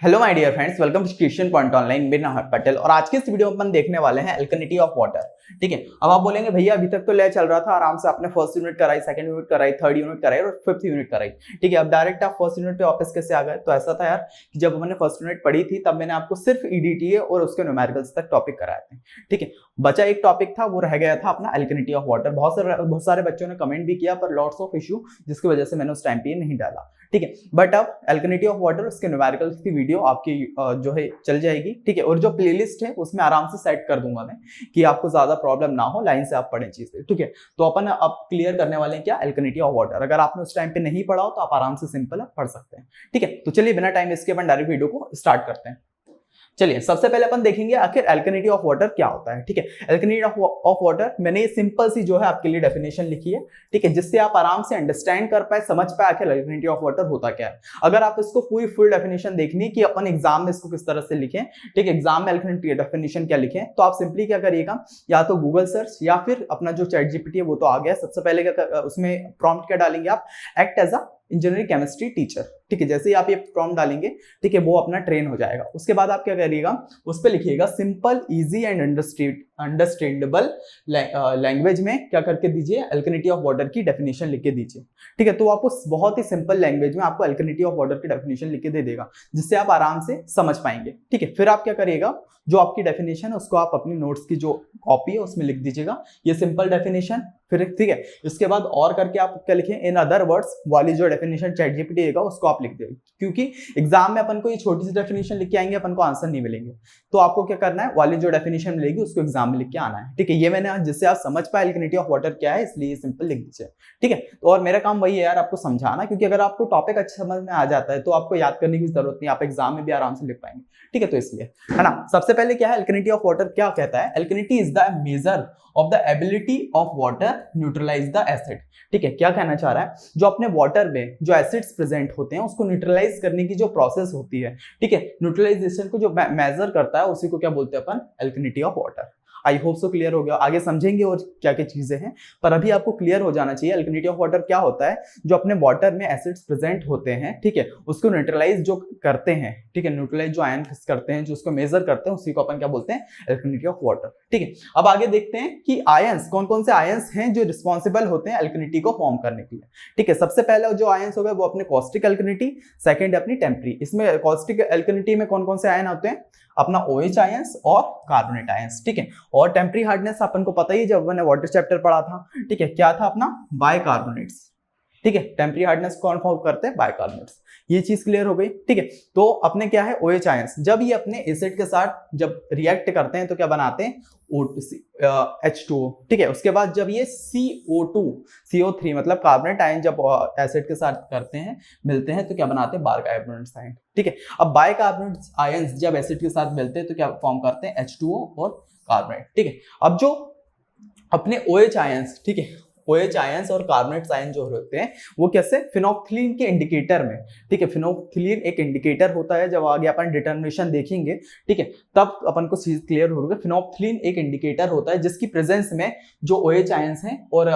Hello my dear friends, welcome to question point online. मेरा नाम है पटेल और आज के इस वीडियो में अपन देखने वाले हैं अल्कलिनिटी ऑफ वाटर। ठीक है, अब आप बोलेंगे भैया अभी तक तो ले चल रहा था आराम से, आपने फर्स्ट यूनिट कराई, सेकंड यूनिट कराई, थर्ड यूनिट कराई और फिफ्थ यूनिट कराई। ठीक है, अब डायरेक्ट आप फर्स्ट यूनिट पे वापस कैसे आ गए? तो ऐसा था यार कि जब हमने फर्स्ट यूनिट पढ़ी थी तब मैंने आपको सिर्फ ईडीटीए और उसके न्यूमेरिकल्स तक टॉपिक कराए थे। ठीक है, बचा एक टॉपिक था, वो रह गया था अपना अल्कलिनिटी ऑफ वाटर। बहुत सारे बच्चों ने कमेंट भी किया पर लॉट्स ऑफ इशू, जिसकी वजह से मैंने उस टाइम पे नहीं डाला। ठीक है, बट अब अल्कलिनिटी ऑफ वाटर उसके न्यूमेरिकल्स की वीडियो आपकी जो है चल जाएगी। ठीक है, और जो प्लेलिस्ट है उसमें आराम से सेट कर दूंगा मैं कि आपको ज्यादा प्रॉब्लम ना हो, लाइन से आप पढ़ें चीजें। ठीक है, तो अपन अब क्लियर करने वाले हैं क्या, अल्कलिनिटी ऑफ वाटर। अगर आपने उस टाइम पे नहीं पढ़ा हो तो आप आराम से सिंपल पढ़ सकते हैं। ठीक है, तो चलिए बिना टाइम इसके अपन डायरेक्ट वीडियो को स्टार्ट करते हैं। चलिए सबसे पहले अपन देखेंगे आखिर अल्कलिनिटी ऑफ वाटर क्या होता है। ठीक है, अल्कलिनिटी ऑफ वाटर मैंने ये सिंपल सी जो है आपके लिए डेफिनेशन लिखी है। ठीक है, जिससे आप आराम से अंडरस्टैंड कर पाए, समझ पाए आखिर अल्कलिनिटी ऑफ वाटर होता क्या है। अगर आप इसको पूरी फुल डेफिनेशन देखनी है कि अपन एग्जाम में इसको किस तरह से लिखें, ठीक है, एग्जाम में अल्कलिनिटी डेफिनेशन क्या लिखें, तो आप सिंपली क्या करिएगा, या तो गूगल सर्च या फिर अपना जो चैट जीपीटी है वो तो आ गया। सबसे पहले क्या उसमें प्रॉम्प्ट क्या डालेंगे आप, act as a engineering chemistry teacher. ठीक है, जैसे ही आप ये प्रॉम्प्ट डालेंगे, ठीक है, वो अपना ट्रेन हो जाएगा। उसके बाद आप क्या करिएगा, उस पर लिखिएगा simple easy and understandable language में क्या करके दीजिए, अल्कलिनिटी ऑफ वाटर की डेफिनेशन लिख के दीजिए। ठीक है, तो आपको बहुत ही सिंपल लैंग्वेज में आपको अल्कलिनिटी ऑफ वाटर की डेफिनेशन लिख के दे देगा, जिससे आप आराम से समझ पाएंगे। ठीक है, फिर आप क्या करिएगा, जो आपकी डेफिनेशन है उसको आप अपनी नोट्स की जो कॉपी है उसमें लिख दीजिएगा, ये सिंपल डेफिनेशन। फिर ठीक है, इसके बाद और करके आप क्या लिखें, इन अदर वर्ड्स वाली जो डेफिनेशन चैट जीपीटी देगा उसको आप लिख देंगे, क्योंकि एग्जाम में अपन को ये छोटी सी डेफिनेशन लिख के आएंगे, अपन को आंसर नहीं मिलेंगे। तो आपको क्या करना है, वाली जो डेफिनेशन मिलेगी उसको एग्जाम में लिख के आना है। ठीक है, ये मैंने जिससे आप समझ पाए अल्कलिनिटी ऑफ वाटर क्या है, इसलिए सिंपल लिख दीजिए। ठीक है, तो और मेरा काम वही है यार, आपको समझाना, क्योंकि अगर आपको टॉपिक अच्छा समझ में आ जाता है तो आपको याद करने की जरूरत नहीं, आप एग्जाम में भी आराम से लिख पाएंगे। ठीक है, तो इसलिए है ना। सबसे पहले क्या है, अल्कलिनिटी ऑफ वाटर क्या कहता है, alkalinity is the measure of the ability of water neutralize the acid. ठीक है, क्या कहना चाह रहा है, जो अपने वाटर में जो एसिड्स प्रेजेंट होते हैं उसको न्यूट्रलाइज करने की जो प्रोसेस होती है, ठीक है, न्यूट्रलाइजेशन को जो मेजर करता है उसी को क्या बोलते हैं अपन, alkalinity of water. I hope so clear हो गया, आगे समझेंगे और क्या क्या चीजें हैं, पर अभी आपको क्लियर हो जाना चाहिए अल्कलिनिटी ऑफ वाटर क्या होता है। जो अपने वाटर में एसिड्स प्रेजेंट होते हैं, ठीक है, उसको न्यूट्रलाइज जो करते हैं, ठीक है, न्यूट्रलाइज जो आयन करते हैं, जो उसको मेजर करते हैं, उसी को अपन क्या बोलते हैं, अल्कलिनिटी ऑफ वाटर। ठीक है, अब आगे देखते हैं कि आयंस कौन कौन से आयंस हैं जो रिस्पॉन्सिबल होते हैं अल्कलिनिटी को फॉर्म करने के लिए। ठीक है, सबसे पहले जो आयंस हो गए वो अपने कॉस्टिक अल्कलिनिटी, सेकंड अपनी टेम्परी। इसमें कॉस्टिक अल्कलिनिटी में कौन कौन से आयन होते हैं, अपना OH आयंस और कार्बोनेट आयंस। ठीक है, और टेम्परी हार्डनेस अपन को पता ही, जब मैंने वाटर चैप्टर पढ़ा था, ठीक है, क्या था अपना, बाइकार्बोनेट्स। ठीक है, टेम्परी हार्डनेस कौन फॉर्म करते हैं, बाइकार्बोनेट्स। ये चीज क्लियर हो गई। ठीक है, तो अपने क्या है, OH आयंस जब ये अपने एसिड के साथ जब रिएक्ट करते हैं तो क्या बनाते हैं, H2O। ठीक है, उसके बाद जब ये CO3 मतलब कार्बोनेट आयन जब एसिड के साथ करते हैं, मिलते हैं, तो क्या बनाते हैं, बाइकार्बोनेट आयन। ठीक है, अब बाइकार्बोनेट आयंस जब एसिड के साथ मिलते हैं तो क्या फॉर्म करते हैं, H2O और कार्बोनेट। ठीक है, अब जो अपने OH आयंस, ठीक है, OH आयंस और कार्बोनेट आयन जो होते हैं वो कैसे, फिनोक्थिलीन के इंडिकेटर में। ठीक है, फिनोक्थिलीन एक इंडिकेटर होता है, जब आगे अपन डिटर्मिनेशन देखेंगे, ठीक है, तब अपन को चीज क्लियर होगा। फिनोक्थिलीन एक इंडिकेटर होता है जिसकी प्रेजेंस में जो OH आयंस हैं और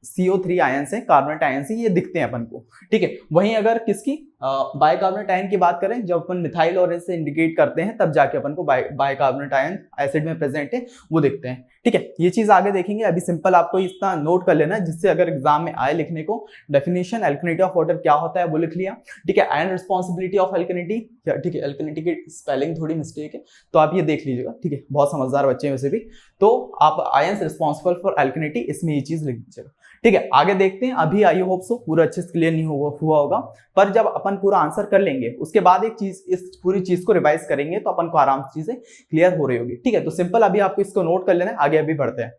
CO3 आयंस हैं, कार्बोनेट आयंस हैं, ये दिखते हैं अपन को। ठीक है, वहीं अगर किसकी बाइकार्बोनेट आयन की बात करें, जब अपन मिथाइल ऑरेंज से इंडिकेट करते हैं तब जाके अपन को बाइकार्बोनेट आयन एसिड में प्रेजेंट है वो दिखते हैं। ठीक है, ये चीज आगे देखेंगे, अभी सिंपल आपको इतना नोट कर लेना जिससे अगर एग्जाम में आए लिखने को, डेफिनेशन अल्कलिनिटी ऑफ वाटर क्या होता है वो लिख लिया। ठीक है, आयन रिस्पॉन्सिबिलिटी ऑफ अल्कलिनिटी, ठीक है, अल्कलिनिटी की स्पेलिंग थोड़ी मिस्टेक है तो आप ये देख लीजिएगा। ठीक है, बहुत समझदार बच्चे हैं वैसे भी, तो आप आयंस रिस्पॉन्सिबल फॉर अल्कलिनिटी इसमें ये चीज लिख दीजिएगा। ठीक है, आगे देखते हैं। अभी आई होप सो पूरा अच्छे से क्लियर नहीं हुआ होगा, पर जब अपन पूरा आंसर कर लेंगे उसके बाद एक चीज, इस पूरी चीज को रिवाइज करेंगे तो अपन को आराम से चीजें क्लियर हो रही होगी। ठीक है, तो सिंपल अभी आपको इसको नोट कर लेना है, आगे अभी बढ़ते हैं।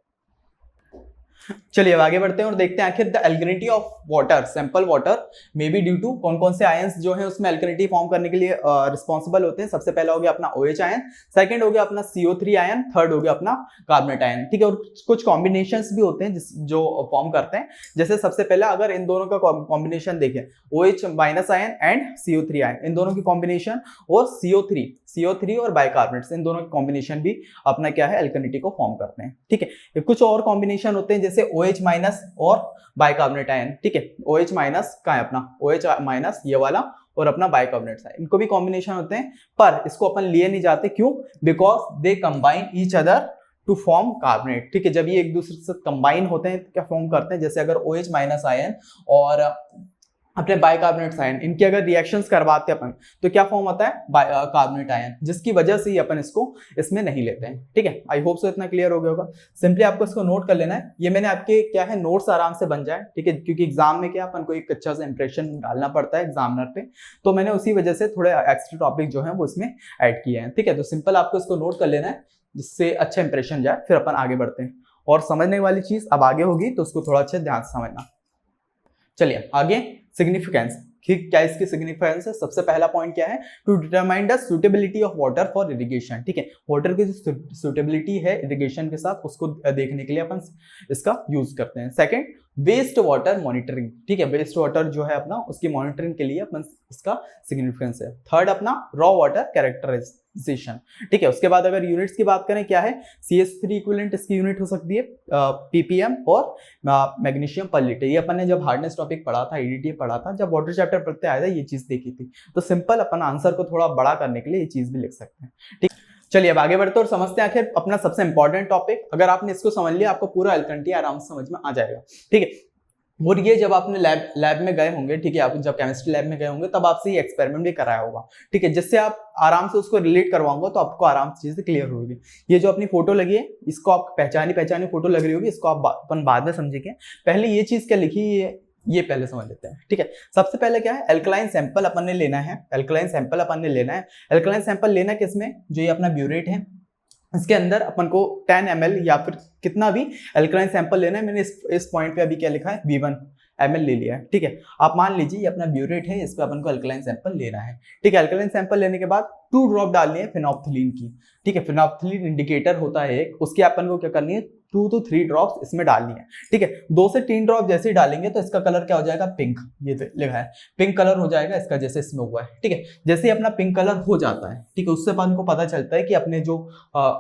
चलिए अब आगे बढ़ते हैं और देखते हैं आखिर the alkalinity of water, sample water may be due to कौन कौन से आयंस जो है उसमें अल्कलिनिटी फॉर्म करने के लिए रिस्पॉन्सिबल होते हैं। सबसे पहला हो गया अपना OH आयन, सेकंड हो गया अपना CO3 आयन, थर्ड हो गया अपना कार्बोनेट आयन। ठीक है, और कुछ कॉम्बिनेशंस भी होते हैं जो फॉर्म करते हैं। जैसे सबसे पहला अगर इन दोनों का कॉम्बिनेशन देखें, OH minus ion and CO3 ion, इन दोनों की कॉम्बिनेशन, और CO3 और बाइकार्बोनेट्स, इन दोनों की कॉम्बिनेशन भी अपना क्या है, अल्कलिनिटी को फॉर्म करते हैं। ठीक है, कुछ और कॉम्बिनेशन होते हैं जैसे OH माइनस और बाइकार्बोनेट आयन। ठीक है, OH माइनस कहाँ है अपना, OH माइनस ये वाला, और अपना बाइकार्बोनेट्स आयन, इनको भी कॉम्बिनेशन होते हैं, पर इसको अपन लिए नहीं जाते, क्यों? Because they combine each other to form carbonate. ठीक है, जब ये एक दूसरे से कंबाइन होते हैं तो क्या फॉर्म करते हैं, जैसे अगर OH माइनस आयन और अपने बाइकार्बोनेट आयन, इनकी अगर रिएक्शंस करवाते हैं अपन तो क्या फॉर्म होता है? कार्बोनेट आयन, जिसकी वजह से ही अपन इसको इसमें नहीं लेते हैं। ठीक है, आई होप सो इतना क्लियर हो गया होगा। सिंपली आपको इसको नोट कर लेना है, ये मैंने आपके क्या है नोट्स आराम से बन जाए। ठीक है, क्योंकि एग्जाम में क्या अपन को एक अच्छा सा इंप्रेशन डालना पड़ता है एग्जामिनर पे, तो मैंने उसी वजह से थोड़े एक्स्ट्रा टॉपिक जो है वो इसमें ऐड किए हैं। ठीक है, तो सिंपल आपको इसको नोट कर लेना है जिससे अच्छा इंप्रेशन जाए, फिर अपन आगे बढ़ते हैं। और समझने वाली चीज अब आगे होगी तो उसको थोड़ा अच्छे ध्यान से समझना। चलिए आगे, सिग्निफिकेंस, क्या इसकी सिग्निफिकेंस है? सबसे पहला पॉइंट क्या है? To determine the suitability of water for irrigation. ठीक है, वाटर की जो सुटेबिलिटी है इरिगेशन के साथ, उसको देखने के लिए अपन इसका यूज करते हैं। Second, waste water monitoring. ठीक है, वेस्ट वाटर जो है अपना, उसकी मॉनिटरिंग के लिए अपन इसका सिग्निफिकेंस है। थर्ड अपना रॉ वाटर कैरेक्टराइजेशन। ठीक है, उसके बाद अगर यूनिट्स की बात करें, क्या है? CH3 इक्विवेलेंट इसकी यूनिट हो सकती है ppm और मैग्नीशियम पर लीटर। ये अपन ने जब हार्डनेस टॉपिक पढ़ा था, EDTA पढ़ा था, जब वाटर चैप्टर पढ़ते आया था, ये चीज देखी थी। तो सिंपल अपन आंसर को थोड़ा बड़ा करने के लिए ये चीज भी लिख सकते हैं। ठीक, चलिए अब आगे बढ़ते और समझते हैं आखिर अपना सबसे इंपॉर्टेंट टॉपिक। अगर आपने इसको समझ लिया, आपको पूरा एल्केनिटी आराम से समझ में आ जाएगा। ठीक है, और ये जब आपने लैब में गए होंगे, ठीक है, आप जब केमिस्ट्री लैब में गए होंगे तब आपसे ये एक्सपेरिमेंट भी कराया होगा। ठीक है, जिससे आप आराम से उसको रिलेट करवाऊंगा तो आपको आराम से चीजें क्लियर होगी। ये जो अपनी फोटो लगी है, इसको आप पहचानी फोटो लग रही होगी, इसको आप अपन बाद में समझेंगे। पहले ये चीज क्या लिखी है ये पहले समझ लेते हैं। ठीक है, सबसे पहले क्या है? एल्कलाइन सैंपल अपन ने लेना है। एल्कलाइन सैंपल अपन ने लेना है। एल्कलाइन सैंपल लेना किसमें? जो ये अपना ब्यूरेट है, इसके अंदर अपन को 10 ml या फिर कितना भी एल्कलाइन सैंपल लेना है। मैंने इस पॉइंट पे अभी क्या लिखा है? V1 ml ले लिया है। ठीक है, आप मान लीजिए ये अपना ब्यूरेट है, इस पे अपन को एल्कलाइन सैंपल लेना है। ठीक है, एल्कलाइन सैंपल लेने के बाद 2 ड्रॉप डालनी है फिनोप्थिलीन की। ठीक है, फिनोप्थिलीन इंडिकेटर होता है एक, उसकी अपन को क्या करनी है? 2 to 3 ड्रॉप्स इसमें डालनी है। ठीक है, 2 से 3 ड्रॉप जैसे ही डालेंगे तो इसका कलर क्या हो जाएगा? पिंक। ये लिखा है पिंक कलर हो जाएगा इसका, जैसे इसमें हुआ है। ठीक है, जैसे ही अपना पिंक कलर हो जाता है, ठीक है, उससे अपन को पता चलता है कि अपने जो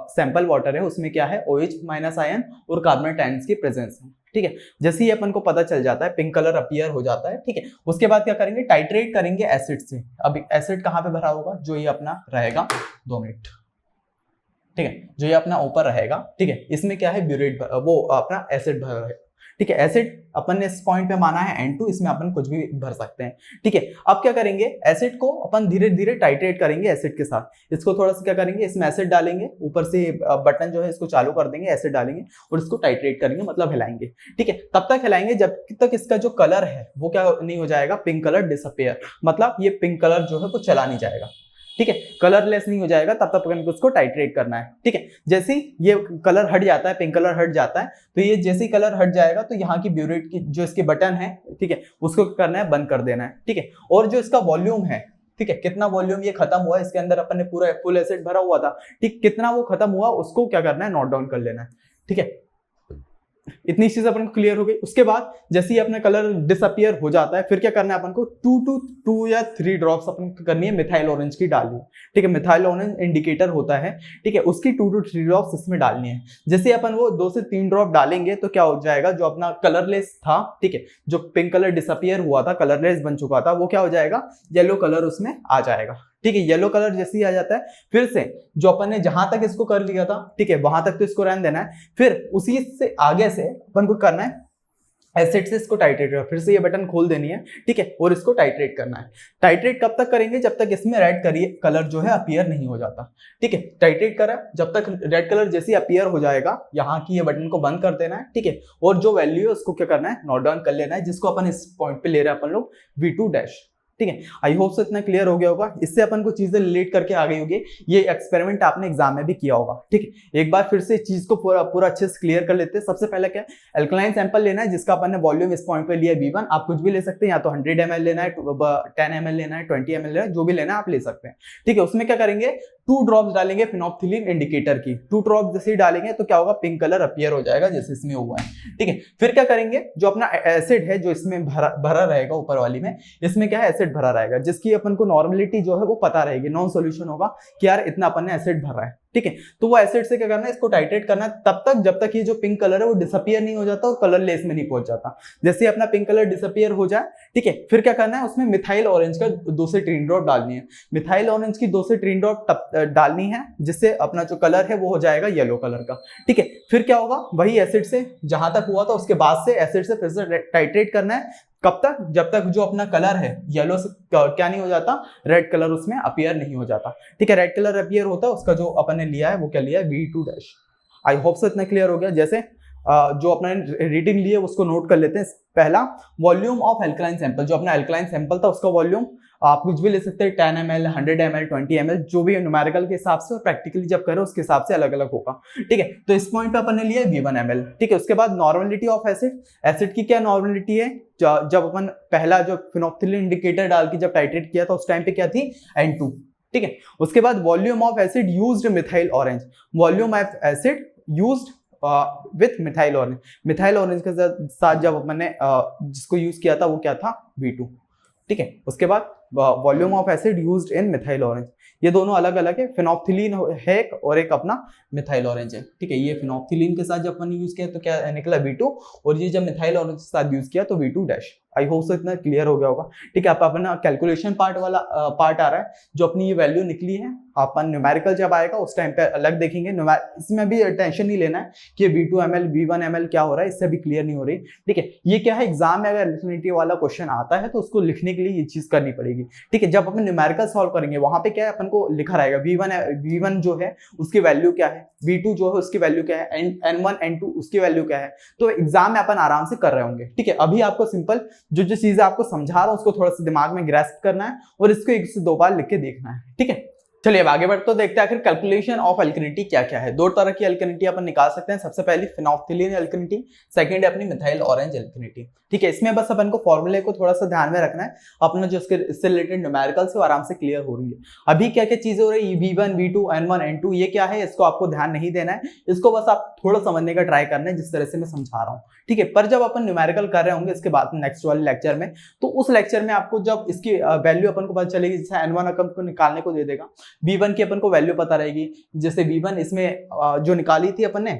सैंपल वाटर है उसमें क्या है? OH माइनस आयन और कार्बोनेट आयंस की प्रेजेंस है। ठीक है, जैसे ही अपन को पता चल जाता है, पिंक कलर अपीयर हो जाता है। ठीक है, उसके बाद क्या करेंगे? टाइट्रेट करेंगे एसिड से। अब एसिड कहाँ पे भरा होगा? जो ये अपना रहेगा 2 मिनट। ठीक है, जो ये अपना ऊपर रहेगा। ठीक है, इसमें क्या है? ब्यूरेट, वो अपना एसिड भर है। ठीक है, एसिड अपन ने इस पॉइंट पे माना है N2, इसमें अपन कुछ भी भर सकते हैं। ठीक है, अब क्या करेंगे? एसिड को अपन धीरे धीरे टाइट्रेट करेंगे एसिड के साथ। इसको थोड़ा सा क्या करेंगे? इसमें एसिड डालेंगे, ऊपर से बटन जो है इसको चालू कर देंगे, एसिड डालेंगे और इसको टाइट्रेट करेंगे, मतलब हिलाएंगे। ठीक है, तब तक हिलाएंगे जब तक इसका जो कलर है वो क्या नहीं हो जाएगा? पिंक कलर डिसअपियर, मतलब ये पिंक कलर जो है वो चला नहीं जाएगा। ठीक है, कलरलेस नहीं हो जाएगा, तब तक अपन को उसको टाइट्रेट करना है। ठीक है, जैसे ही ये कलर हट जाता है, पिंक कलर हट जाता है, तो ये जैसे ही कलर हट जाएगा तो यहाँ की ब्यूरेट की जो इसके बटन है, ठीक है, उसको करना है? बंद कर देना है। ठीक है, और जो इसका वॉल्यूम है, ठीक है, कितना वॉल्यूम ये खत्म हुआ, इसके अंदर अपन ने पूरा फुल एसिड भरा हुआ था, ठीक, कितना वो खत्म हुआ उसको क्या करना है? नोट डाउन कर लेना है। ठीक है, इतनी चीज अपन को क्लियर हो गई। उसके बाद जैसे ही अपना कलर डिसअपियर हो जाता है, फिर क्या करना है अपन को? 2 या 3 ड्रॉप्स अपन को करनी है मिथाइल ऑरेंज की डालनी। ठीक है, मिथाइल ऑरेंज इंडिकेटर होता है। ठीक है, उसकी 2 to 3 ड्रॉप्स इसमें डालनी है। जैसे अपन वो 2 से 3 ड्रॉप डालेंगे तो क्या हो जाएगा? जो अपना कलरलेस था, ठीक है, जो पिंक कलर डिसअपियर हुआ था, कलरलेस बन चुका था, वो क्या हो जाएगा? येलो कलर उसमें आ जाएगा। ठीक है, येलो कलर जैसे ही आ जाता है, फिर से जो अपन ने जहां तक इसको कर लिया था, ठीक है, वहां तक तो इसको रहने देना है। फिर उसी से आगे से अपन को करना है एसिड से इसको टाइट्रेट करना। फिर से ये बटन खोल देनी है। ठीक है, और इसको टाइट्रेट करना है। टाइट्रेट कब तक करेंगे? जब तक इसमें रेड कलर जो है अपीयर नहीं हो जाता। ठीक है, टाइट्रेट करा, जब तक रेड कलर जैसे अपीयर हो जाएगा, यहाँ की ये बटन को बंद कर देना है। ठीक है, और जो वैल्यू है उसको क्या करना है? नोट डाउन कर लेना है, जिसको अपन इस पॉइंट पे ले रहे हैं अपन लोग V2-। ठीक है, आई होप से इतना क्लियर हो गया होगा। इससे अपन को चीजें रिलेट करके आ गई होगी। ये एक्सपेरिमेंट आपने एग्जाम में भी किया होगा। ठीक है, एक बार फिर से चीज को पूरा अच्छे से क्लियर कर लेते हैं। सबसे पहले क्या है? एल्कलाइन सैंपल लेना है, जिसका अपन ने वॉल्यूम इस पॉइंट पे लिया V1। आप कुछ भी ले सकते हैं, या तो 100 ml लेना है, 10 ml लेना है, 20 ml लेना है, जो भी लेना है आप ले सकते हैं। ठीक है, उसमें क्या करेंगे? 2 ड्रॉप्स डालेंगे फिनोप्थिलीन इंडिकेटर की। 2 ड्रॉप जैसे ही डालेंगे तो क्या होगा? पिंक कलर अपीयर हो जाएगा, जैसे इसमें हुआ है। ठीक है, फिर क्या करेंगे? जो अपना एसिड है जो इसमें भरा रहेगा, ऊपर वाली में, इसमें क्या है? एसिड भरा रहेगा, जिसकी अपन को नॉर्मलिटी जो है वो पता रहेगी, नॉन सोल्यूशन होगा कि यार इतना अपन ने एसिड भरा है। ठीक है। तो वो एसिड से क्या करना है, इसको टाइट्रेट करना है तब तक जब तक ये जो पिंक कलर है वो डिसअपियर नहीं हो जाता और कलरलेस में नहीं पहुंच जाता। जैसे अपना पिंक कलर डिसअपियर हो जाए, ठीक है, फिर क्या करना है, उसमें मिथाइल ऑरेंज का 2 से 3 ड्रॉप डालनी है। मिथाइल ऑरेंज की 2 से 3 ड्रॉप डालनी है, जिससे अपना जो कलर है वो हो जाएगा येलो कलर का। ठीक है, फिर क्या होगा, वही एसिड से जहां तक हुआ था उसके बाद से एसिड से फिर से टाइट्रेट करना है। कब तक, जब तक जो अपना कलर है येलो से क्या नहीं हो जाता, रेड कलर उसमें अपीयर नहीं हो जाता। ठीक है, रेड कलर अपीयर होता है, उसका जो अपन ने लिया है वो क्या लिया है, V2-। आई होप सो इतना क्लियर हो गया। जैसे जो अपना रीडिंग लिए उसको नोट कर लेते हैं। पहला, वॉल्यूम ऑफ एल्कलाइन सैंपल, जो अपना एल्कलाइन सैंपल था उसका वॉल्यूम आप कुछ भी ले सकते हैं, 10 ml, 100 ml, 20 ml, जो भी न्यूमेरिकल के हिसाब से और प्रैक्टिकली जब करो उसके हिसाब से अलग अलग होगा। ठीक है, तो इस पॉइंट पे अपन ने लिया V1 ml। ठीक है, उसके बाद नॉर्मलिटी ऑफ एसिड, एसिड की क्या नॉर्मलिटी है, जब अपन पहला जो फिनोप्थिलीन इंडिकेटर डाल के जब टाइट्रेट किया था उस टाइम पे क्या थी, N2। ठीक है, उसके बाद volume of acid used methyl orange, volume of acid used with methyl orange, methyl orange के साथ जब अपन ने जिसको यूज किया था वो क्या था, V2। ठीक है, उसके बाद volume of acid used in methyl orange, ये दोनों अलग अलग है, फिनोप्थिलीन है एक और एक अपना मिथाइल ऑरेंज है। ठीक है, ये फिनोप्थिलीन के साथ जब अपन यूज किया तो क्या निकला, V2, और ये जब मिथाइल ऑरेंज के साथ यूज किया तो V2-। आई होप सो इतना क्लियर हो गया होगा। ठीक है, आप अपना कैलकुलेशन पार्ट वाला पार्ट आ रहा है, जो अपनी ये वैल्यू निकली है अपन न्यूमेरिकल जब आएगा उस टाइम पे अलग देखेंगे। इसमें भी टेंशन नहीं लेना है कि V2 ml V1 ml क्या हो रहा है, इससे भी क्लियर नहीं हो रही। ठीक है, ये क्या है, एग्जाम में अगर एल्कलिनिटी वाला क्वेश्चन आता है तो उसको लिखने के लिए ये चीज करनी पड़ेगी। ठीक है, जब अपन न्यूमेरिकल सॉल्व करेंगे वहां पे क्या है, अपन को लिखा रहेगा V1 जो है उसकी वैल्यू क्या है, V2 जो है उसकी वैल्यू क्या है, N1 N2 उसकी वैल्यू क्या है, तो एग्जाम में अपन आराम से कर रहे होंगे। ठीक है, अभी आपको सिंपल जो चीजें आपको समझा रहा हूं उसको थोड़ा सा दिमाग में ग्रैस्प करना है और इसको 1 से 2 बार लिख के देखना है। ठीक है, चलिए अब आगे बढ़ते तो देखते हैं आखिर कैलकुलेशन ऑफ एल्कलिनिटी क्या क्या है। 2 तरह की एल्कलिनिटी अपन निकाल सकते हैं, सबसे पहली फिनोप्थिलीन एल्कलिनिटी, सेकंड है अपनी मिथाइल ऑरेंज एल्कलिनिटी। ठीक है, इसमें बस अपन को फॉर्मूले को थोड़ा सा ध्यान में रखना है, अपना जो इससे रिलेटेड न्यूमेरिकल से आराम से क्लियर हो रही है। अभी क्या क्या चीजें हो रही है, V1 V2 N1 N2 ये क्या है, इसको आपको ध्यान नहीं देना है, इसको बस आप थोड़ा समझने का ट्राई करना है जिस तरह से मैं समझा रहा हूँ। ठीक है, पर जब अपन न्यूमेरिकल कर रहे होंगे इसके बाद नेक्स्ट वाले लेक्चर में, तो उस लेक्चर में आपको जब इसकी वैल्यू अपन को पता चलेगी, जैसे N1 अपन को निकालने को दे देगा, V1 की अपन को वैल्यू पता रहेगी, जैसे V1 इसमें जो निकाली थी अपन ने,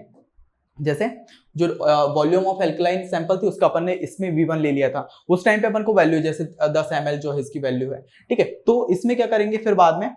जैसे जो वॉल्यूम ऑफ एल्कलाइन सैंपल थी उसका अपन ने इसमें V1 ले लिया था, उस टाइम पे अपन को वैल्यू जैसे 10 ml जो है इसकी वैल्यू है। ठीक है, तो इसमें क्या करेंगे, फिर बाद में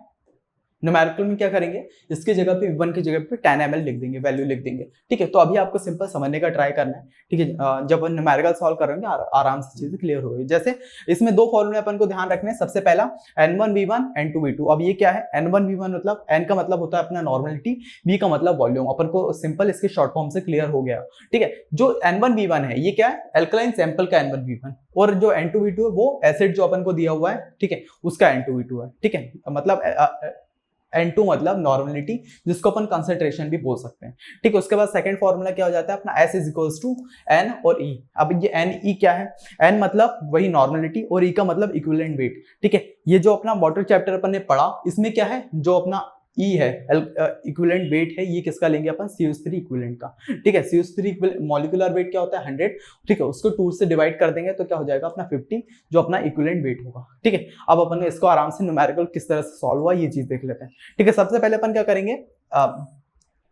न्यूमेरिकल में क्या करेंगे, इसके जगह पे V1 की जगह पे 10 ml लिख देंगे, वैल्यू लिख देंगे। ठीक है, तो अभी आपको सिंपल समझने का ट्राई करना है। ठीक है, जब अपन न्यूमेरिकल सॉल्व करेंगे आराम से चीजें क्लियर होगी। जैसे इसमें 2 फॉर्मूले अपन को ध्यान रखने हैं, सबसे पहला N1 V1 N2 V2। अब ये क्या है, N1 V1 मतलब N का मतलब होता है अपना नॉर्मलिटी, V का मतलब वॉल्यूम, अपन को सिंपल इसके शॉर्ट फॉर्म से क्लियर हो गया। ठीक है, जो N1 V1 है ये क्या है, एल्कलाइन सैंपल का N1 V1, और जो N2 V2 है वो एसिड जो अपन को दिया हुआ है, ठीक है, उसका N2 V2 है। ठीक है, मतलब N2 मतलब नॉर्मलिटी, जिसको अपन कंसंट्रेशन भी बोल सकते हैं। ठीक है, उसके बाद सेकंड फॉर्मूला क्या हो जाता है अपना, S = N और E। अब ये N E क्या है, N मतलब वही नॉर्मलिटी और E का मतलब इक्विवेलेंट वेट। ठीक है, ये जो अपना वाटर चैप्टर अपन ने पढ़ा इसमें क्या है, जो अपना E है इक्विवेलेंट वेट है, ये किसका लेंगे अपन, CH3 इक्विवेलेंट का। ठीक है, CH3 मॉलिक्यूलर वेट क्या होता है 100। ठीक है, उसको 2 से डिवाइड कर देंगे तो क्या हो जाएगा अपना 50, जो अपना इक्विवेलेंट वेट होगा। ठीक है, अब अपन इसको आराम से न्यूमेरिकल किस तरह से सॉल्व हुआ ये चीज देख लेते हैं। ठीक है, सबसे पहले अपन क्या करेंगे,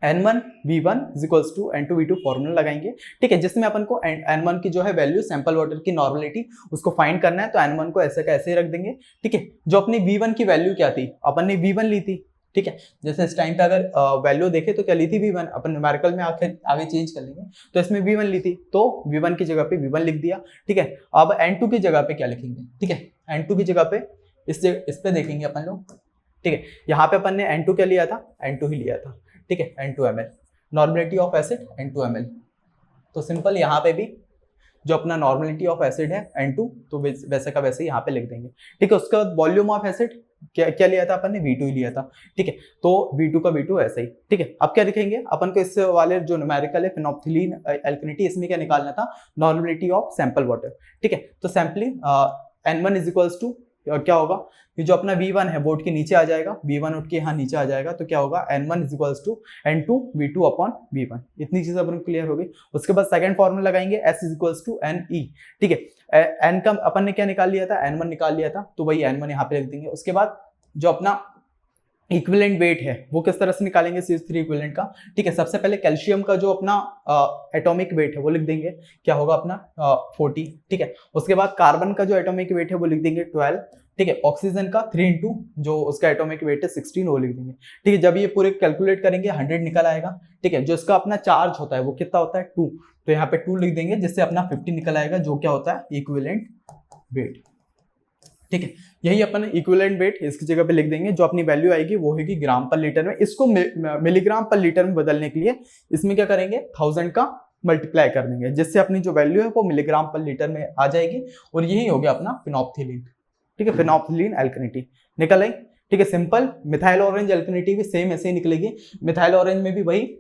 N1 V1 = N2 V2 formula लगाएंगे। ठीक है, जिसमें अपन को N1 की जो है वैल्यू सैंपल वाटर की नॉर्मलिटी उसको फाइंड करना है, तो N1 को ऐसे का ऐसे ही रख देंगे। ठीक है, जो अपनी V1 की वैल्यू क्या थी, अपन ने V1 ली थी। ठीक है, जैसे इस टाइम पे अगर वैल्यू देखे तो क्या ली थी V1, अपन न्यूमेरिकल में आगे चेंज कर लेंगे, तो इसमें V1 ली थी तो V1 की जगह पे V1 लिख दिया। ठीक है, अब N2 की जगह पे क्या लिखेंगे, ठीक है, N2 की जगह पे इस पे देखेंगे अपन लोग। ठीक है, यहाँ पे अपन ने N2 क्या लिया था, N2 ही लिया था। ठीक है, N2 ml, normality of acid N2 ml, तो सिंपल यहाँ पे भी जो अपना नॉर्मलिटी ऑफ एसिड है N2, तो वैसे का वैसे यहाँ पे लिख देंगे। ठीक है, उसके बाद वॉल्यूम ऑफ एसिड क्या लिया था अपन ने, V2 ही लिया था। ठीक है, तो V2 का V2 ऐसा ही। ठीक है, अब क्या लिखेंगे अपन को, इस वाले जो न्यूमेरिकल है फिनोप्थिलीन एल्कलिनिटी, इसमें क्या निकालना था, नॉर्मलिटी ऑफ सैंपल वाटर। ठीक है, तो सैंपलिंग N1 = क्या होगा, ये जो अपना V1 है बोर्ड के नीचे आ जाएगा, V1 उठ के यहाँ नीचे आ जाएगा, तो क्या होगा N1 = N2 V2 upon V1। इतनी चीजें अपन क्लियर हो गई। उसके बाद सेकंड फॉर्मूला लगाएंगे, S = NE। ठीक है, N का अपन ने क्या निकाल लिया था, N1 निकाल लिया था, तो वही N1 यहाँ पे लिख देंगे। उसके बाद जो अपना इक्विवेलेंट वेट है वो किस तरह से निकालेंगे CH3 इक्विवेलेंट का। ठीक है, सबसे पहले कैल्शियम का जो अपना एटॉमिक वेट है वो लिख देंगे, क्या होगा अपना 40। ठीक है, उसके बाद कार्बन का जो एटॉमिक वेट है वो लिख देंगे 12। ठीक है, ऑक्सीजन का 3 इंटू जो उसका एटॉमिक वेट है 16 वो लिख देंगे। ठीक है, जब ये पूरे कैलकुलेट करेंगे 100 निकल आएगा। ठीक है, जो इसका अपना चार्ज होता है वो कितना होता है 2, तो यहाँ पे 2 लिख देंगे, जिससे अपना 50 निकल आएगा, जो क्या होता है इक्विवेलेंट वेट। ठीक है, यही अपन इक्विवेलेंट वेट इसकी जगह पे लिख देंगे, जो अपनी वैल्यू आएगी वो होगी ग्राम पर लीटर में। इसको मिलीग्राम पर लीटर में बदलने के लिए इसमें क्या करेंगे 1000 का मल्टीप्लाई कर देंगे, जिससे अपनी जो वैल्यू है वो मिलीग्राम पर लीटर में आ जाएगी, और यही हो गया अपना फिनोप्थिलीन। ठीक है, फिनोप्थिलीन एल्कनिटी निकल आई। ठीक है, सिंपल। मिथाइल ऑरेंज एल्कनिटी भी सेम ऐसे ही निकलेगी। मिथाइल ऑरेंज में भी वही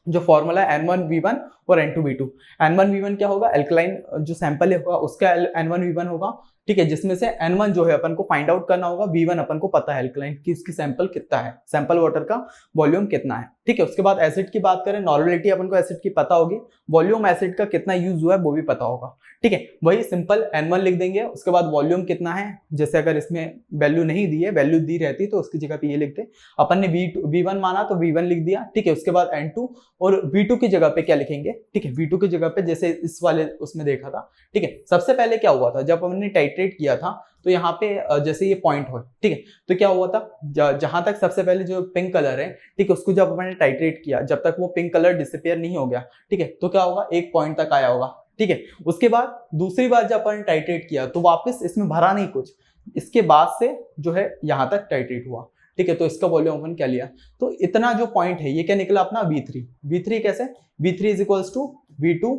जो फॉर्मूला N1V1 और N2V2। N1V1 क्या होगा, एल्कलाइन जो सैंपल होगा उसका N1V1 होगा। ठीक है, जिसमें से N1 जो है अपन को फाइंड आउट करना होगा, V1 अपन को पता है एल्कलाइन की इसकी सैंपल कितना है, सैंपल वाटर का वॉल्यूम कितना है। ठीक है, उसके बाद एसिड की बात करें, नॉर्मलिटी अपन को एसिड की पता होगी, वॉल्यूम एसिड का कितना यूज हुआ है वो भी पता होगा। ठीक है, वही सिंपल N1 लिख देंगे, उसके बाद वॉल्यूम कितना है, जैसे अगर इसमें वैल्यू नहीं दी है, वैल्यू दी रहती तो उसकी जगह पे ये लिखते, अपन ने V1 माना तो V1 लिख दिया। ठीक है, उसके बाद N2 और V2 की जगह पे क्या लिखेंगे। ठीक है, V2 की जगह पे जैसे इस वाले उसमें देखा था। ठीक है, सबसे पहले क्या हुआ था, जब हमने टाइट्रेट किया था तो यहाँ पे जैसे ये पॉइंट हो, ठीक है, तो क्या हुआ था, जहां तक सबसे पहले जो पिंक कलर है, ठीक है, उसको जब हमने टाइट्रेट किया, जब तक वो पिंक कलर डिसअपियर नहीं हो गया, ठीक है, तो क्या होगा एक पॉइंट तक आया होगा। ठीक है, उसके बाद दूसरी बार जब अपन टाइट्रेट किया तो वापस इसमें भरा नहीं कुछ, इसके बाद से जो है यहाँ तक टाइट्रेट हुआ। ठीक है, तो इसका वॉल्यूम अपन क्या लिया, तो इतना जो पॉइंट है ये क्या निकला अपना V3। V3 कैसे, V3 is equals to V2,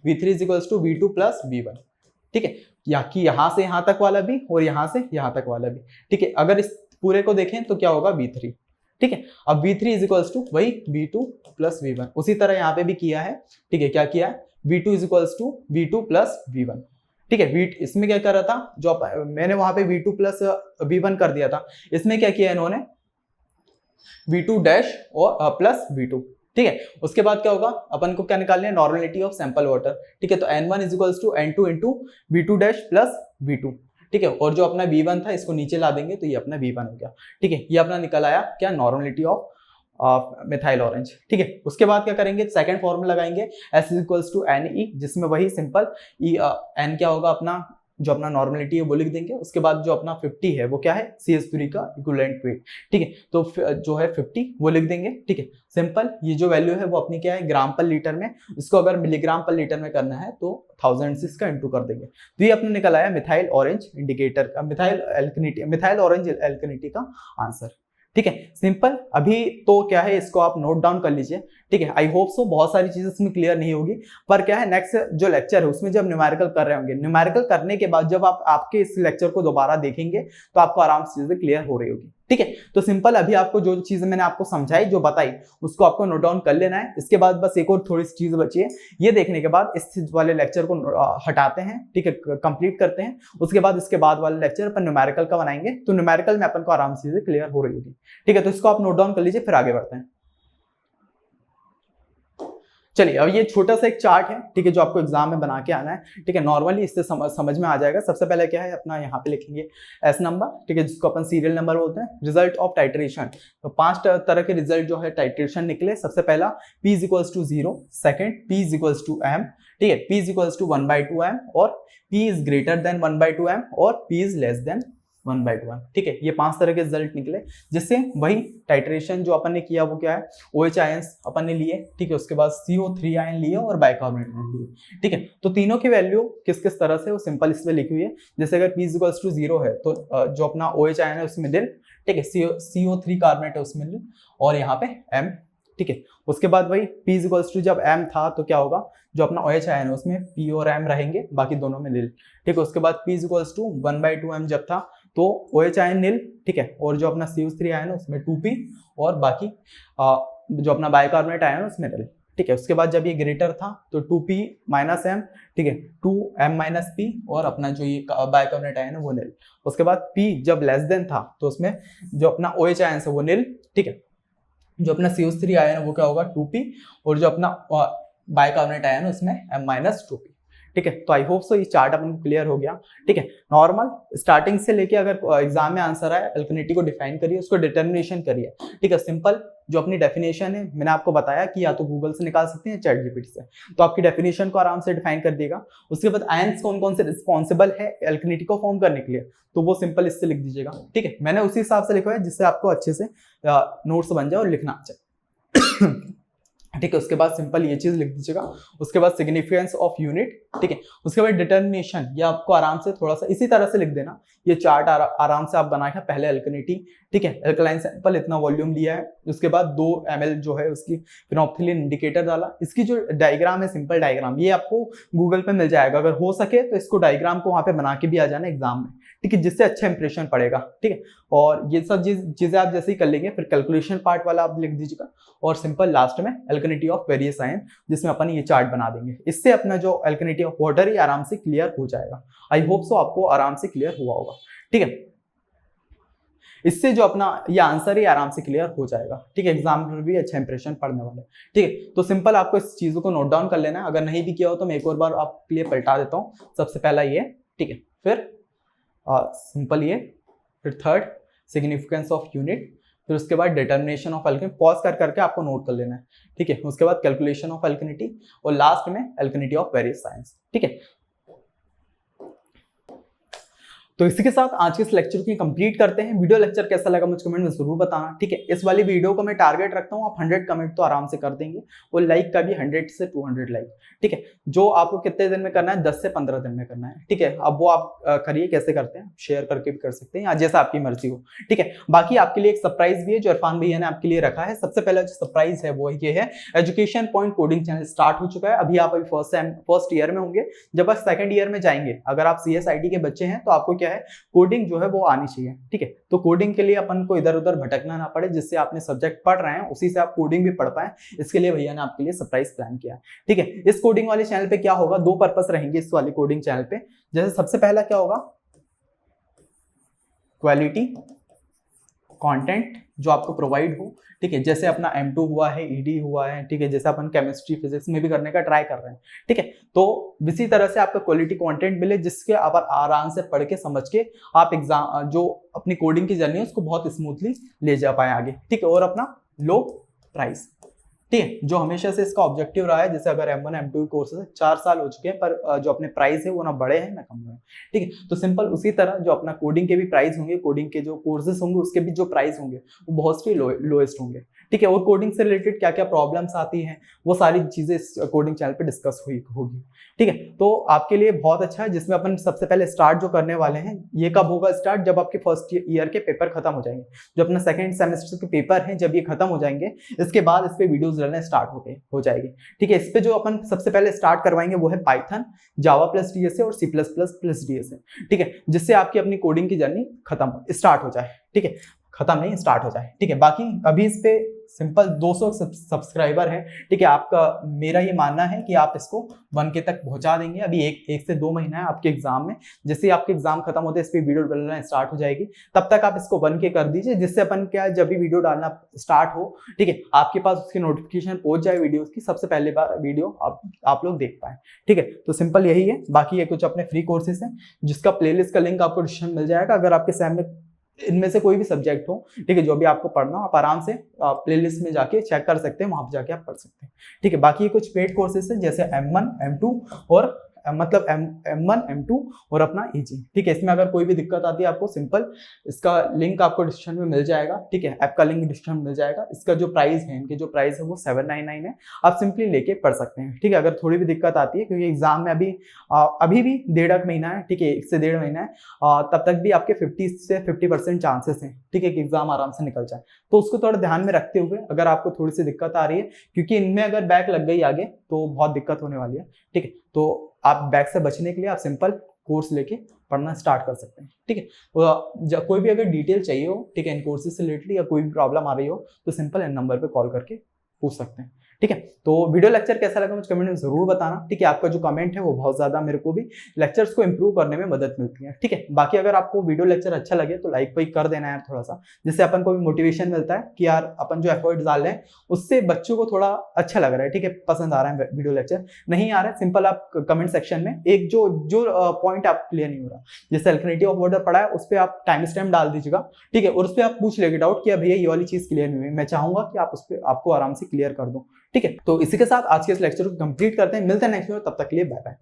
V3 is equals to V2 plus V1। ठीक है, या कि यहां से यहां तक वाला भी और यहां से यहां तक वाला भी। ठीक है, अगर इस पूरे को देखें तो क्या होगा V3। ठीक है, अब V3 इज इक्वल्स टू वही V2 प्लस V1। उसी तरह यहाँ पे भी किया है। ठीक है, क्या किया है, V2 is equals to V2 plus V1। ठीक है, इसमें क्या कर रहा था, जो मैंने वहां पे V2 प्लस V1 कर दिया था, इसमें क्या किया इन्होंने V2 डैश और प्लस V2। ठीक है, उसके बाद क्या होगा, अपन को क्या निकालना है, नॉर्मलिटी ऑफ सैंपल वाटर। ठीक है, तो N1 is equals to N2 into V2 dash plus V2। ठीक है, और जो अपना V1 था इसको नीचे ला देंगे तो ये अपना V1 हो गया। ठीक है, ये अपना निकल आया क्या, नॉर्मलिटी ऑफ मिथाइल ऑरेंज। ठीक है, उसके बाद क्या करेंगे, सेकंड फॉर्मूला लगाएंगे S is equals to NE, जिसमें वही सिंपल N क्या होगा अपना, जो अपना नॉर्मलिटी है वो लिख देंगे। उसके बाद जो अपना 50 है वो क्या है, CH3 का इक्विवेलेंट वेट। ठीक है, तो जो है 50 वो लिख देंगे। ठीक है, सिंपल। ये जो वैल्यू है वो अपनी क्या है, ग्राम पर लीटर में, इसको अगर मिलीग्राम पर लीटर में करना है तो 1000 से इसका इंटू कर देंगे। तो ये अपने निकल आया मिथाइल ऑरेंज इंडिकेटर का, मिथाइल ऑरेंज एल्कनिटी का आंसर। ठीक है, सिंपल। अभी तो क्या है, इसको आप नोट डाउन कर लीजिए। ठीक है, आई होप सो बहुत सारी चीजें इसमें क्लियर नहीं होगी, पर क्या है नेक्स्ट जो लेक्चर है उसमें जब न्यूमेरिकल कर रहे होंगे, न्यूमेरिकल करने के बाद जब आप आपके इस लेक्चर को दोबारा देखेंगे तो आपको आराम से चीजें क्लियर हो रही होगी। ठीक है, तो सिंपल अभी आपको जो चीजें मैंने आपको समझाई, जो बताई, उसको आपको नोट डाउन कर लेना है। इसके बाद बस एक और थोड़ी सी चीज बची है, ये देखने के बाद इस वाले लेक्चर को हटाते हैं। ठीक है, कंप्लीट करते हैं। उसके बाद इसके बाद वाले लेक्चर अपन न्यूमेरिकल का बनाएंगे, तो न्यूमेरिकल में अपन को आराम से चीजें क्लियर हो रही होगी। ठीक है, तो इसको आप नोट डाउन कर लीजिए, फिर आगे बढ़ते हैं। चलिए, अब ये छोटा सा एक चार्ट है, ठीक है, जो आपको एग्जाम में बना के आना है। ठीक है, नॉर्मली इससे समझ में आ जाएगा। सबसे पहले क्या है अपना, यहाँ पे लिखेंगे S नंबर, ठीक है, जिसको अपन सीरियल नंबर बोलते हैं। रिजल्ट ऑफ टाइट्रेशन, तो 5 तरह के रिजल्ट जो है टाइट्रेशन निकले। सबसे पहला P is equals to 0, second P is equals to M, ठीक है, P is equals to 1/2 M, और P is greater than 1/2 M, और P is less than 1/2 M। ठीक है, ये 5 तरह के रिजल्ट निकले, जिससे वही टाइट्रेशन जो अपन ने किया वो क्या है, OH आयंस अपन ने लिए। ठीक है, उसके बाद CO3 आयन लिए और बाइकार्बोनेट आयन लिए। ठीक है, तो तीनों की वैल्यू किस किस तरह से वो सिंपल इसमें लिखी हुई है। जैसे अगर P इक्वल्स टू 0 है तो जो अपना OH आयन है उसमें दिल, ठीक है, CO3 कार्बोनेट है उसमें दिल, और यहाँ पे M। ठीक है, उसके बाद वही P इक्वल्स टू जब M था तो क्या होगा, जो अपना OH आयन है उसमें P और M रहेंगे, बाकी दोनों में निल। ठीक है, उसके बाद P इक्वल्स टू 1/2 M जब था तो OH आयन निल, ठीक है, और जो अपना CO3 आयन है उसमें 2P, और बाकी जो अपना बाइकार्बोनेट आयन है उसमें निल। ठीक है, उसके बाद जब ये ग्रेटर था तो 2P माइनस M, ठीक है, 2M माइनस P, और अपना जो ये बाइकार्बोनेट आयन है वो निल। उसके बाद P जब लेस देन था तो उसमें जो अपना OH आयन है वो निल, ठीक है, जो अपना CO3 आयन है वो क्या होगा 2P, और जो अपना बाइकार्बोनेट आयन है उसमें M माइनस 2P। ठीक है। तो आई होप सो ये चार्ट अपन को क्लियर हो गया। ठीक है, नॉर्मल स्टार्टिंग से लेके अगर एग्जाम में आंसर आए, अल्कनिटी को डिफाइन करिए, उसको डिटर्मिनेशन करिए। ठीक है, सिंपल जो अपनी डेफिनेशन है मैंने आपको बताया कि या तो गूगल से निकाल सकते हैं, चैट जीपीटी से, तो आपकी डेफिनेशन को आराम से डिफाइन कर देगा। उसके बाद आयंस कौन कौन से रिस्पॉन्सिबल है अल्कनिटी को फॉर्म करने के लिए, तो वो सिंपल इससे लिख दीजिएगा। ठीक है, मैंने उसी हिसाब से लिखा है जिससे आपको अच्छे से नोट्स बन जाए और लिखना आ जाए। ठीक है, उसके बाद सिंपल ये चीज लिख दीजिएगा। उसके बाद सिग्निफिकेंस ऑफ यूनिट। ठीक है, उसके बाद डिटर्मिनेशन, ये आपको आराम से थोड़ा सा इसी तरह से लिख देना। ये चार्ट आराम से आप बना के पहले अल्कनिटी, ठीक है, अल्कलाइन सैंपल इतना वॉल्यूम लिया है, उसके बाद 2 ml जो है उसकी फिनोप्थिलीन इंडिकेटर डाला। इसकी जो डायग्राम है, सिंपल डायग्राम, ये आपको गूगल पे मिल जाएगा। अगर हो सके तो इसको डायग्राम को वहां पे बना के भी आ जाना एग्जाम में। ठीक है, जिससे अच्छा इंप्रेशन पड़ेगा। ठीक है, और ये सब चीजें आप जैसे ही कर लेंगे, फिर कैलकुलेशन पार्ट वाला आप लिख दीजिएगा, और सिंपल लास्ट में अल्कनिटी ऑफ वेरियस आयन, जिसमें अपन ये चार्ट बना देंगे। इससे अपना जो अल्कनिटी ऑफ वाटर ही आराम से क्लियर हो जाएगा। आई होप सो आपको आराम से क्लियर हुआ होगा। ठीक है, इससे जो अपना ये आंसर ही आराम से क्लियर हो जाएगा। ठीक है, एग्जाम में भी अच्छा इंप्रेशन पड़ने वाला है। ठीक है, तो सिंपल आपको इस चीजों को नोट डाउन कर लेना है। अगर नहीं भी किया हो तो मैं एक और बार आपके लिए पलटा देता हूँ। सबसे पहला ये, ठीक है, फिर सिंपल ये, फिर थर्ड सिग्निफिकेंस ऑफ यूनिट, फिर उसके बाद डिटर्मिनेशन ऑफ अल्कनिटी, पॉज कर करके आपको नोट कर लेना है। ठीक है, उसके बाद कैलकुलेशन ऑफ अल्कनिटी, और लास्ट में अल्कनिटी ऑफ वेरियस आयंस। ठीक है, तो इसी के साथ आज के इस लेक्चर की कंप्लीट करते हैं। वीडियो लेक्चर कैसा लगा मुझे कमेंट में जरूर बताना। ठीक है, इस वाली वीडियो को मैं टारगेट रखता हूँ, आप 100 कमेंट तो आराम से कर देंगे, और लाइक का भी 100 से 200 लाइक। ठीक है, जो आपको कितने दिन में करना है, 10 से 15 दिन में करना है। ठीक है, अब वो आप करिए, कैसे करते हैं शेयर करके भी कर सकते हैं, या जैसा आपकी मर्जी हो। ठीक है, बाकी आपके लिए एक सरप्राइज भी है जो इरफान भैया ने आपके लिए रखा है। सबसे पहला जो सरप्राइज है वो ये है, education point coding channel start हो चुका है। अभी आप फर्स्ट ईयर में होंगे, जब आप सेकंड ईयर में जाएंगे, अगर आप CSIT के बच्चे हैं तो आपको क्या है, कोडिंग जो है वो आनी चाहिए। ठीक है, तो कोडिंग के लिए अपन को इधर उधर भटकना ना पड़े, जिससे आपने सब्जेक्ट पढ़ रहे हैं उसी से आप कोडिंग भी पढ़ पाए, इसके लिए भैया ने आपके लिए सरप्राइज प्लान किया है। ठीक है, इस कोडिंग वाले चैनल पे क्या होगा, 2 पर्पस रहेंगे इस वाली कोडिंग चैनल पे। जैसे सबसे पहला क्या होगा, क्वालिटी कंटेंट जो आपको प्रोवाइड हो। ठीक है, जैसे अपना M2 हुआ है, ED हुआ है। ठीक है, जैसे अपन केमिस्ट्री फिजिक्स में भी करने का ट्राई कर रहे हैं। ठीक है, तो इसी तरह से आपका क्वालिटी कंटेंट मिले, जिसके आप आराम से पढ़ के समझ के आप एग्जाम जो अपनी कोडिंग की जर्नी है उसको बहुत स्मूथली ले जा पाए आगे। ठीक है, और अपना लो प्राइस। ठीक है, जो हमेशा से इसका ऑब्जेक्टिव रहा है, जैसे अगर M1 M2 कोर्सेज 4 साल हो चुके हैं, पर जो अपने प्राइस है वो ना बढ़े हैं ना कम हुए हैं। ठीक है, तो सिंपल उसी तरह जो अपना कोडिंग के भी प्राइस होंगे, कोडिंग के जो कोर्सेज होंगे उसके भी जो प्राइस होंगे वो बहुत ही लोएस्ट होंगे। ठीक है, और कोडिंग से रिलेटेड क्या क्या प्रॉब्लम्स आती हैं वो सारी चीजें इस कोडिंग चैनल पे डिस्कस होगी। ठीक है, तो आपके लिए बहुत अच्छा है, जिसमें अपन सबसे पहले स्टार्ट जो करने वाले हैं, ये कब होगा स्टार्ट, जब आपके फर्स्ट ईयर के पेपर खत्म हो जाएंगे, जो अपना सेकंड सेमेस्टर के पेपर हैं जब ये खत्म हो जाएंगे, इसके बाद इस पे वीडियोस डालना स्टार्ट हो जाएगी। ठीक है, इस पे जो अपन सबसे पहले स्टार्ट करवाएंगे वो है पाइथन, जावा प्लस डीएसए और C++ प्लस डीएसए। ठीक है, जिससे आपकी अपनी कोडिंग की जर्नी स्टार्ट हो जाए। ठीक है, खत्म नहीं, स्टार्ट हो जाए। ठीक है, बाकी अभी इस पे सिंपल 200 सब्सक्राइबर है। ठीक है, आपका मेरा ये मानना है कि आप इसको 1K तक पहुंचा देंगे। अभी एक से 2 महीना है आपके एग्जाम में, जैसे ही आपके एग्जाम खत्म होते हैं इस पे वीडियो डालना स्टार्ट हो जाएगी, तब तक आप इसको 1K कर दीजिए, जिससे अपन क्या जब भी वीडियो डालना स्टार्ट हो, ठीक है, आपके पास उसकी नोटिफिकेशन पहुंच जाए वीडियोस की, सबसे पहले बार वीडियो आप लोग देख पाए। ठीक है, तो सिंपल यही है। बाकी ये कुछ अपने फ्री कोर्सेज हैं, जिसका प्लेलिस्ट का लिंक आपको डिस्क्रिप्शन मिल जाएगा। अगर आपके सैम में इनमें से कोई भी सब्जेक्ट हो, ठीक है, जो भी आपको पढ़ना हो, आप आराम से प्लेलिस्ट में जाके चेक कर सकते हैं, वहां पर जाके आप पढ़ सकते हैं। ठीक है, बाकी कुछ पेड कोर्सेज हैं, जैसे M1 M2 और मतलब M1 M2 और अपना EG। ठीक है, इसमें अगर कोई भी दिक्कत आती है आपको, सिंपल इसका लिंक आपको डिस्क्रिप्शन में मिल जाएगा। ठीक है, ऐप का लिंक डिस्क्रिप्शन में मिल जाएगा। इसका जो प्राइस है, इनके जो प्राइस है वो 799 है, आप सिंपली लेके पढ़ सकते हैं। ठीक है, अगर थोड़ी भी दिक्कत आती है, क्योंकि एग्जाम में अभी भी 1.5 महीना है, ठीक है, 1 से 1.5 महीना है, तब तक भी आपके 50 से 50% चांसेस हैं, ठीक है, कि एग्जाम आराम से निकल जाए। तो उसको थोड़ा ध्यान में रखते हुए, अगर आपको थोड़ी सी दिक्कत आ रही है, क्योंकि इनमें अगर बैक लग गई आगे तो बहुत दिक्कत होने वाली है। ठीक है, तो आप बैक से बचने के लिए आप सिंपल कोर्स लेके पढ़ना स्टार्ट कर सकते हैं। ठीक है, तो कोई भी अगर डिटेल चाहिए हो, ठीक है, इन कोर्सेज से रिलेटेड, या कोई भी प्रॉब्लम आ रही हो, तो सिंपल इन नंबर पे कॉल करके पूछ सकते हैं। ठीक है। तो वीडियो लेक्चर कैसा लगा मुझे कमेंट में जरूर बताना, ठीक है। आपका जो कमेंट है वो बहुत ज्यादा मेरे को भी लेक्चर्स को इंप्रूव करने में मदद मिलती है, ठीक है। बाकी अगर आपको वीडियो लेक्चर अच्छा लगे तो लाइक वाइक कर देना यार थोड़ा सा, जिससे अपन को भी मोटिवेशन मिलता है कि यार अपन जो एफर्ट्स डाल रहे हैं उससे बच्चों को थोड़ा अच्छा लग रहा है, ठीक है, पसंद आ रहा है वीडियो लेक्चर। नहीं आ रहा है, सिंपल आप कमेंट सेक्शन में एक जो पॉइंट आप क्लियर नहीं हो रहा, जैसे अल्कनिटी ऑफ वाटर पढ़ा है उस पर आप टाइम स्टैम्प डाल दीजिएगा, ठीक है, और उस पर आप पूछ लेंगे डाउट कि भैया ये वाली चीज क्लियर नहीं हुई, मैं चाहूंगा कि आप उस पर आपको आराम से क्लियर कर दूं, ठीक है। तो इसी के साथ आज के इस लेक्चर को कंप्लीट करते हैं, मिलते हैं नेक्स्ट वीडियो, तब तक के लिए बाय बाय।